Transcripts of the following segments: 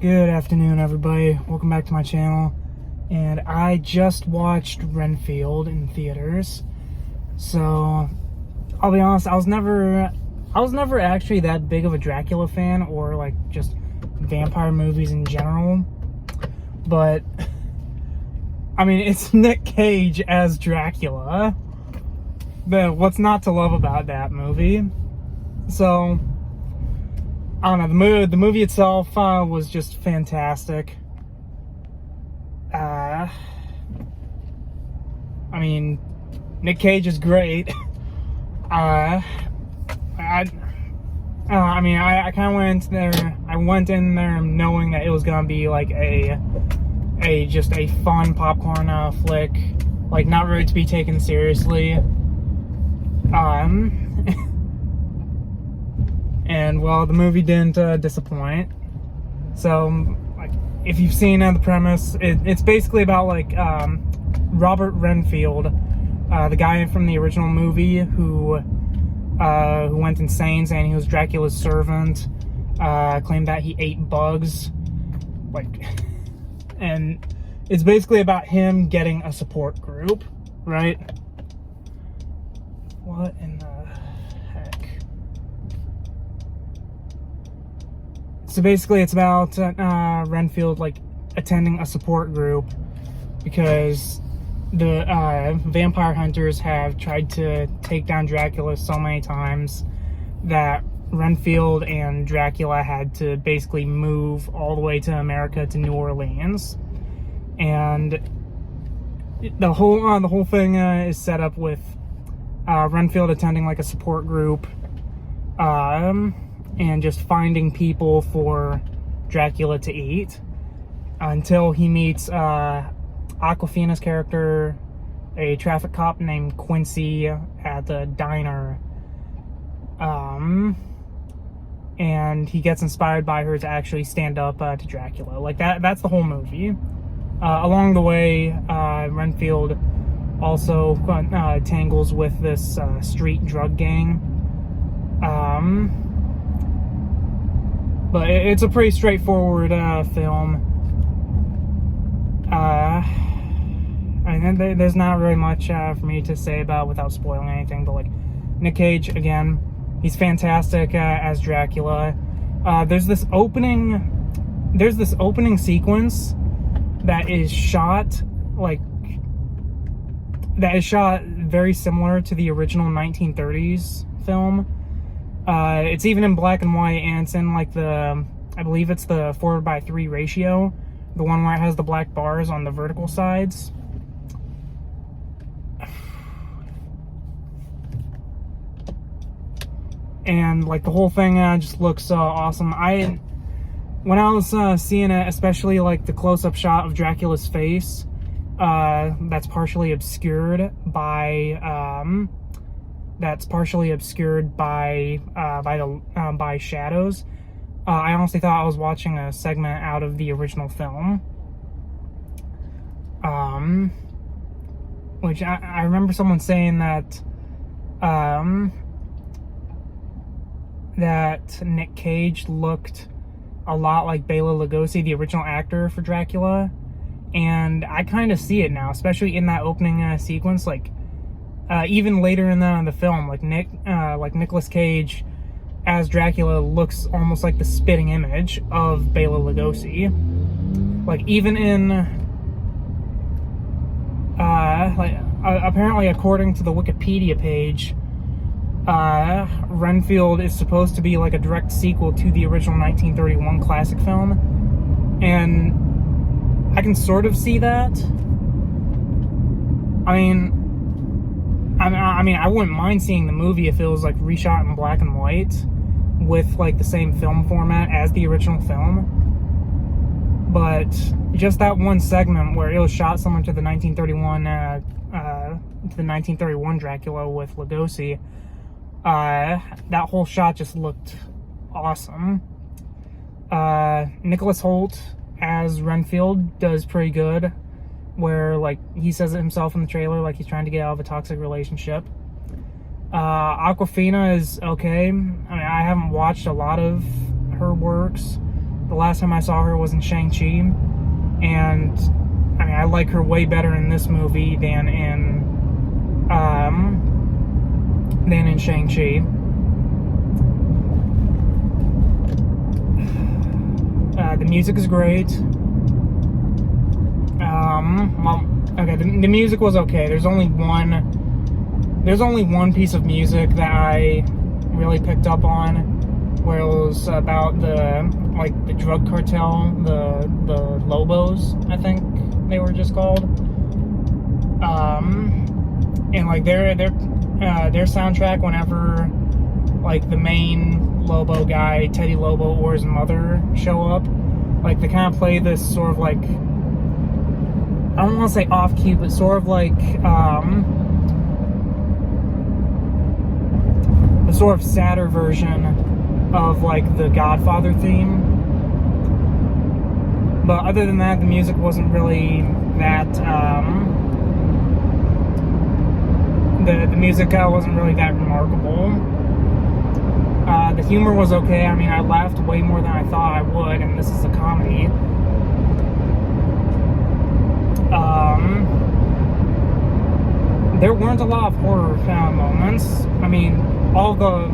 Good afternoon, everybody. Welcome back to my channel. And I just watched Renfield in theaters. So, I'll be honest, I was never actually that big of a Dracula fan, or like just vampire movies in general. But I mean, it's Nic Cage as Dracula. What's not to love about that movie? So, I don't know, the movie itself was just fantastic. I mean, Nic Cage is great. I kind of went there. I went in there knowing that it was gonna be like just a fun popcorn flick, like not really to be taken seriously. And well, the movie didn't disappoint. So, like, if you've seen the premise, it's basically about like Robert Renfield, the guy from the original movie who went insane saying he was Dracula's servant, claimed that he ate bugs, and it's basically about him getting a support group, right? What in the heck? So basically it's about Renfield like attending a support group because the vampire hunters have tried to take down Dracula so many times that Renfield and Dracula had to basically move all the way to America, to New Orleans. And the whole thing is set up with Renfield attending like a support group, and just finding people for Dracula to eat until he meets Awkwafina's character, a traffic cop named Quincy, at the diner, and he gets inspired by her to actually stand up to Dracula. Like that's the whole movie. Along the way, Renfield also tangles with this street drug gang. But it's a pretty straightforward film. I mean, there's not really much for me to say about without spoiling anything. But like Nic Cage, again, he's fantastic as Dracula. There's this opening sequence that is shot very similar to the original 1930s film. It's even in black and white, and it's in like I believe it's the 4:3 ratio, the one where it has the black bars on the vertical sides. And like the whole thing just looks awesome. When I was seeing it, especially like the close-up shot of Dracula's face, that's partially obscured by shadows. I honestly thought I was watching a segment out of the original film. Which I remember someone saying that that Nic Cage looked a lot like Bela Lugosi, the original actor for Dracula, and I kind of see it now, especially in that opening sequence. Like even later in the film, like Nicolas Cage as Dracula looks almost like the spitting image of Bela Lugosi. Like even in apparently, according to the Wikipedia page, Renfield is supposed to be like a direct sequel to the original 1931 classic film, and I can sort of see that. I mean, I wouldn't mind seeing the movie if it was like reshot in black and white with like the same film format as the original film. But just that one segment where it was shot similar to the 1931 Dracula with Lugosi, that whole shot just looked awesome. Nicholas Hoult as Renfield does pretty good, where like he says it himself in the trailer, like he's trying to get out of a toxic relationship. Awkwafina is okay. I mean, I haven't watched a lot of her works, The last time I saw her was in Shang-Chi, and I mean, I like her way better in this movie than in Shang-Chi. The music is great. Well, okay, the music was okay. There's only one piece of music that I really picked up on, where it was about the drug cartel, the Lobos, I think they were just called. And like their soundtrack, whenever like the main Lobo guy, Teddy Lobo, or his mother show up, like they kind of play this sort of like, I don't want to say off key, but sort of like the sort of sadder version of like the Godfather theme. But other than that, the music wasn't really that the music wasn't really that remarkable. The humor was okay. I mean, I laughed way more than I thought I would, and this is a comedy. There weren't a lot of horror moments. I mean, all the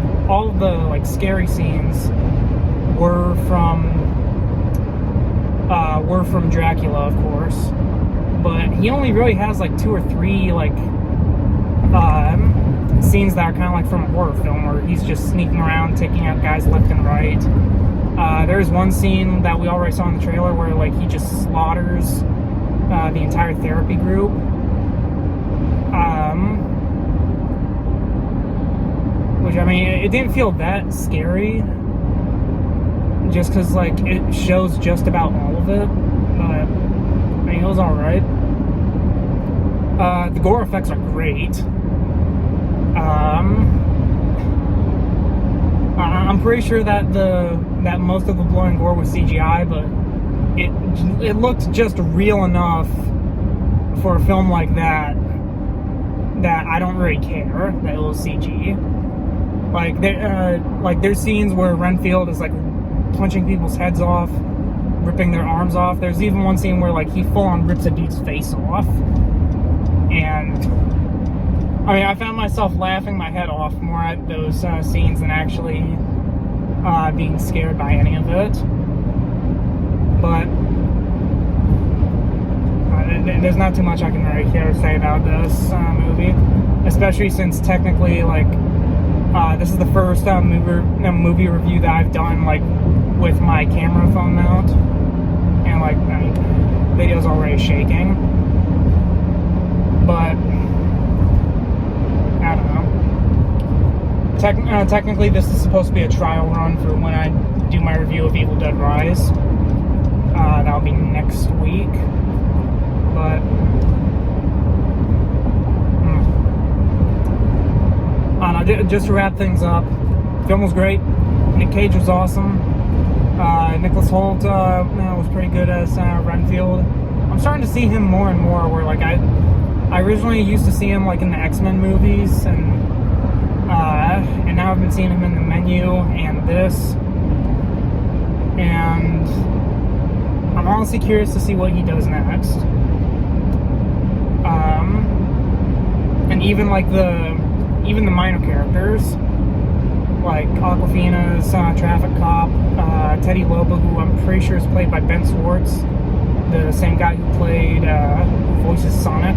like scary scenes were from Dracula, of course, but he only really has like 2 or 3 like scenes that are kind of like from a horror film, where he's just sneaking around, taking out guys left and right. There's one scene that we already saw in the trailer where like he just slaughters the entire therapy group. Which, I mean, it didn't feel that scary, just because like it shows just about all of it, but I mean, it was alright. The gore effects are great. I'm pretty sure that most of the blood and gore was CGI, but it looked just real enough for a film like that I don't really care that it was CG. Like there's scenes where Renfield is like punching people's heads off, ripping their arms off. There's even one scene where like he full on rips a dude's face off, and I mean, I found myself laughing my head off more at those scenes than actually being scared by any of it. But there's not too much I can really care to say about this movie, especially since technically, like, this is the first movie review that I've done like with my camera phone mount, and like, I mean, video's already shaking. But I don't know. Technically, this is supposed to be a trial run for when I do my review of Evil Dead Rise. That'll be next week. But I don't know, just to wrap things up, the film was great. Nic Cage was awesome. Nicholas Hoult was pretty good as Renfield. I'm starting to see him more and more, where like I originally used to see him like in the X-Men movies, and now I've been seeing him in The Menu and this, and I'm honestly curious to see what he does next. And even the minor characters, like Aquafina's traffic cop, Teddy Lobo, who I'm pretty sure is played by Ben Schwartz, the same guy who voices Sonic.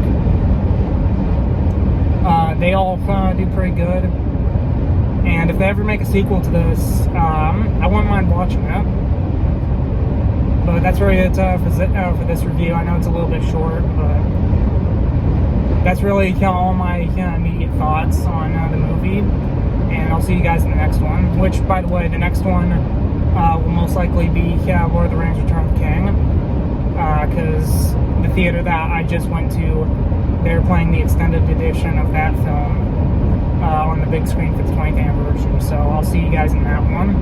They all do pretty good, and if they ever make a sequel to this, I wouldn't mind watching it. But that's really it for this review. I know it's a little bit short, but that's really all my immediate thoughts on the movie. And I'll see you guys in the next one, which, by the way, the next one will most likely be Lord of the Rings: Return of the King, because the theater that I just went to, they're playing the extended edition of that film on the big screen for the 20th anniversary. So I'll see you guys in that one.